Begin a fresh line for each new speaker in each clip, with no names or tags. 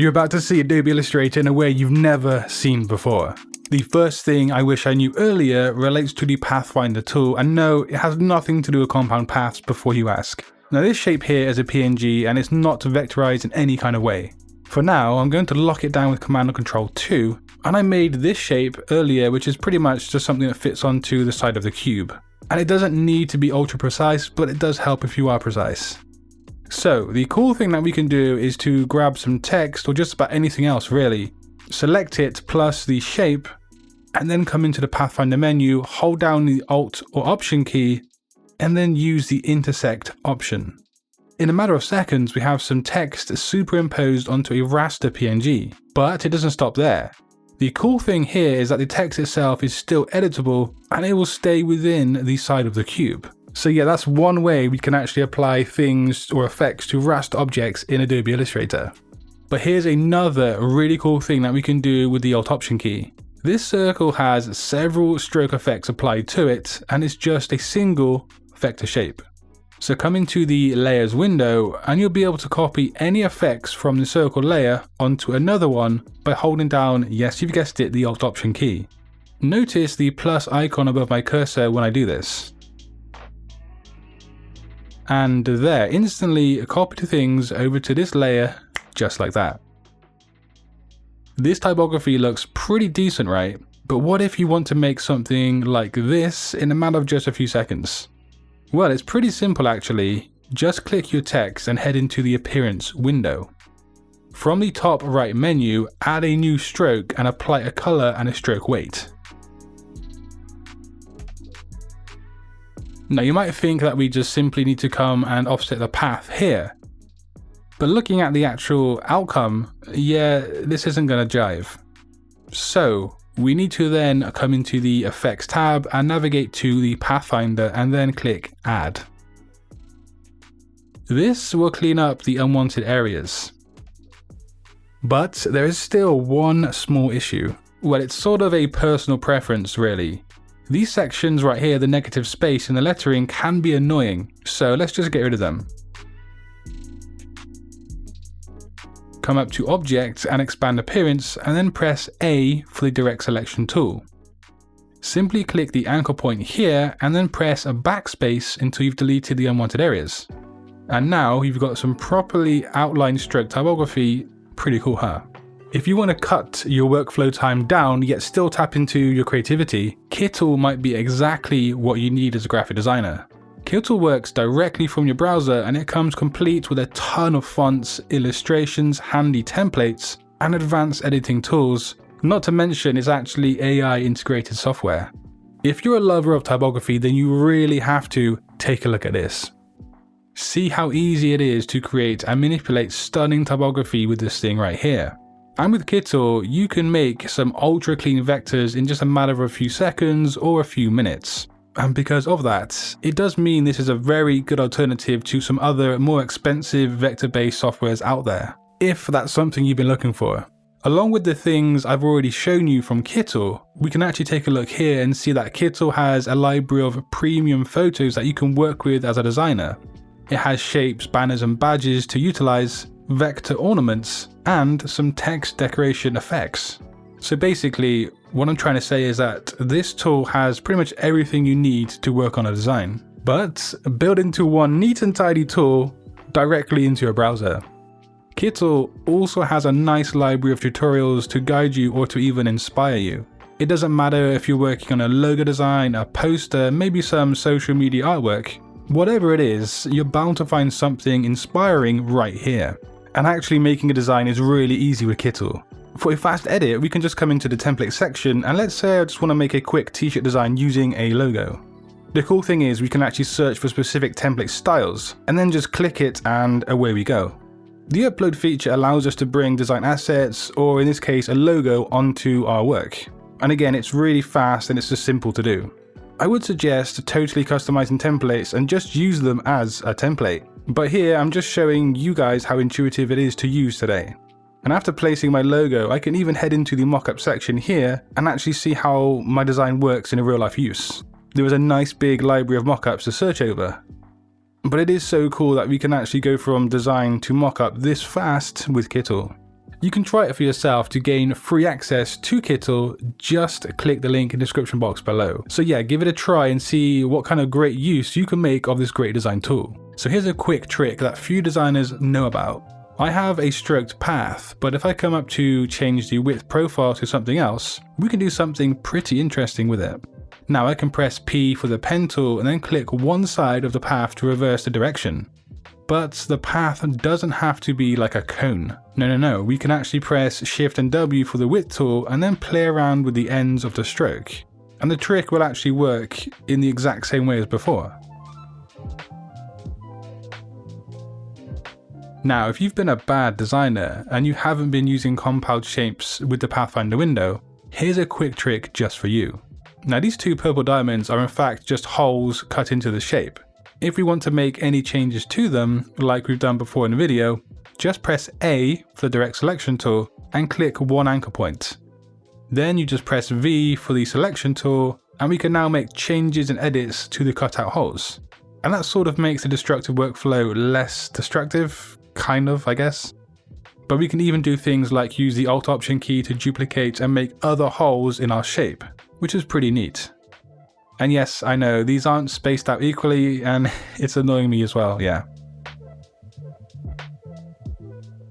You're about to see Adobe Illustrator in a way you've never seen before. The first thing I wish I knew earlier relates to the Pathfinder tool, and no, it has nothing to do with compound paths before you ask. Now this shape here is a PNG and it's not vectorized in any kind of way. For now, I'm going to lock it down with Command and Control 2, and I made this shape earlier, which is pretty much just something that fits onto the side of the cube. And it doesn't need to be ultra precise, but it does help if you are precise. So the cool thing that we can do is to grab some text or just about anything else really, select it plus the shape, and then come into the Pathfinder menu, hold down the Alt or Option key, and then use the intersect option. In a matter of seconds, we have some text superimposed onto a raster PNG, but it doesn't stop there. The cool thing here is that the text itself is still editable and it will stay within the side of the cube. So yeah, that's one way we can actually apply things or effects to raster objects in Adobe Illustrator. But here's another really cool thing that we can do with the Alt Option key. This circle has several stroke effects applied to it, and it's just a single vector shape. So come into the layers window and you'll be able to copy any effects from the circle layer onto another one by holding down, yes, you've guessed it, the Alt Option key. Notice the plus icon above my cursor when I do this. And there, instantly copy things over to this layer just like that. This typography looks pretty decent, right? But what if you want to make something like this in a matter of just a few seconds? Well, it's pretty simple actually. Just click your text and head into the Appearance window. From the top right menu, add a new stroke and apply a color and a stroke weight. Now you might think that we just simply need to come and offset the path here. But looking at the actual outcome, yeah, this isn't going to jive. So we need to then come into the Effects tab and navigate to the Pathfinder and then click Add. This will clean up the unwanted areas. But there is still one small issue. Well, it's sort of a personal preference really. These sections right here, the negative space in the lettering, can be annoying, so let's just get rid of them. Come up to Object and expand Appearance and then press A for the Direct Selection tool. Simply click the anchor point here and then press a backspace until you've deleted the unwanted areas. And now you've got some properly outlined stroke typography. Pretty cool, huh? If you want to cut your workflow time down yet still tap into your creativity, Kittl might be exactly what you need as a graphic designer. Kittl works directly from your browser and it comes complete with a ton of fonts, illustrations, handy templates, and advanced editing tools, not to mention it's actually AI integrated software. If you're a lover of typography, then you really have to take a look at this. See how easy it is to create and manipulate stunning typography with this thing right here. And with Kittl, you can make some ultra clean vectors in just a matter of a few seconds or a few minutes. And because of that, it does mean this is a very good alternative to some other more expensive vector-based softwares out there, if that's something you've been looking for. Along with the things I've already shown you from Kittl, we can actually take a look here and see that Kittl has a library of premium photos that you can work with as a designer. It has shapes, banners and badges to utilize, vector ornaments, and some text decoration effects. So basically, what I'm trying to say is that this tool has pretty much everything you need to work on a design, but built into one neat and tidy tool directly into your browser. Kittl also has a nice library of tutorials to guide you or to even inspire you. It doesn't matter if you're working on a logo design, a poster, maybe some social media artwork. Whatever it is, you're bound to find something inspiring right here. And actually making a design is really easy with Kittl. For a fast edit, we can just come into the template section and let's say I just want to make a quick t-shirt design using a logo. The cool thing is we can actually search for specific template styles and then just click it and away we go. The upload feature allows us to bring design assets, or in this case a logo, onto our work. And again, it's really fast and it's just simple to do. I would suggest totally customizing templates and just use them as a template. But here I'm just showing you guys how intuitive it is to use today. And after placing my logo, I can even head into the mockup section here and actually see how my design works in a real life use. There is a nice big library of mockups to search over. But it is so cool that we can actually go from design to mockup this fast with Kittl. You can try it for yourself. To gain free access to Kittl, just click the link in the description box below. So yeah, give it a try and see what kind of great use you can make of this great design tool. So here's a quick trick that few designers know about. I have a stroked path, but if I come up to change the width profile to something else, we can do something pretty interesting with it. Now I can press P for the pen tool and then click one side of the path to reverse the direction. But the path doesn't have to be like a cone. No, we can actually press Shift and W for the width tool and then play around with the ends of the stroke. And the trick will actually work in the exact same way as before. Now, if you've been a bad designer and you haven't been using compiled shapes with the Pathfinder window, here's a quick trick just for you. Now, these two purple diamonds are in fact just holes cut into the shape. If we want to make any changes to them, like we've done before in the video, just press A for the direct selection tool and click one anchor point. Then you just press V for the selection tool and we can now make changes and edits to the cutout holes. And that sort of makes the destructive workflow less destructive. Kind of, I guess. But we can even do things like use the Alt Option key to duplicate and make other holes in our shape, which is pretty neat. And yes, I know, these aren't spaced out equally and it's annoying me as well, yeah.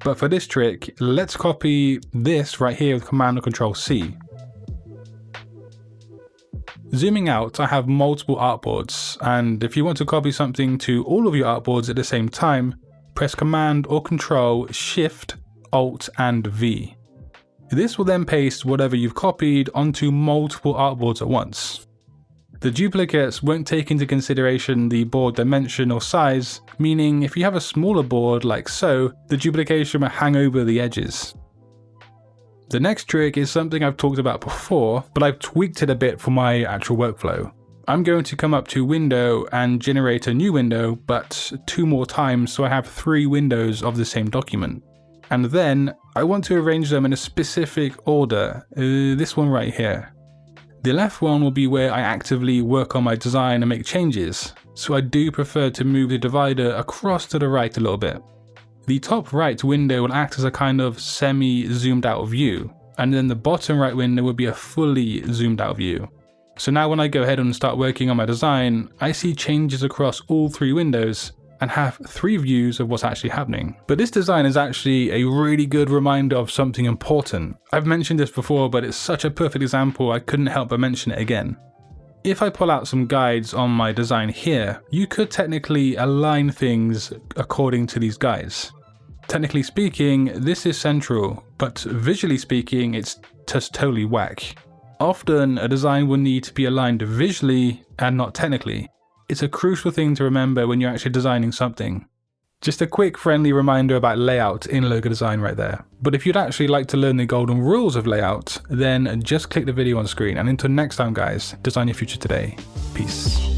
But for this trick, let's copy this right here with Command or Control C. Zooming out, I have multiple artboards, and if you want to copy something to all of your artboards at the same time, press Command or Control, Shift, Alt and V. This will then paste whatever you've copied onto multiple artboards at once. The duplicates won't take into consideration the board dimension or size, meaning if you have a smaller board like so, the duplication will hang over the edges. The next trick is something I've talked about before, but I've tweaked it a bit for my actual workflow. I'm going to come up to Window and generate a new window, but 2 more times, so I have 3 windows of the same document. And then I want to arrange them in a specific order, this one right here. The left one will be where I actively work on my design and make changes, so I do prefer to move the divider across to the right a little bit. The top right window will act as a kind of semi-zoomed out view, and then the bottom right window will be a fully zoomed out view. So now when I go ahead and start working on my design, I see changes across all 3 windows and have 3 views of what's actually happening. But this design is actually a really good reminder of something important. I've mentioned this before, but it's such a perfect example I couldn't help but mention it again. If I pull out some guides on my design here, you could technically align things according to these guides. Technically speaking, this is central, but visually speaking, it's just totally whack. Often, a design will need to be aligned visually and not technically. It's a crucial thing to remember when you're actually designing something. Just a quick friendly reminder about layout in logo design right there. But if you'd actually like to learn the golden rules of layout, then just click the video on screen. And until next time guys, design your future today. Peace.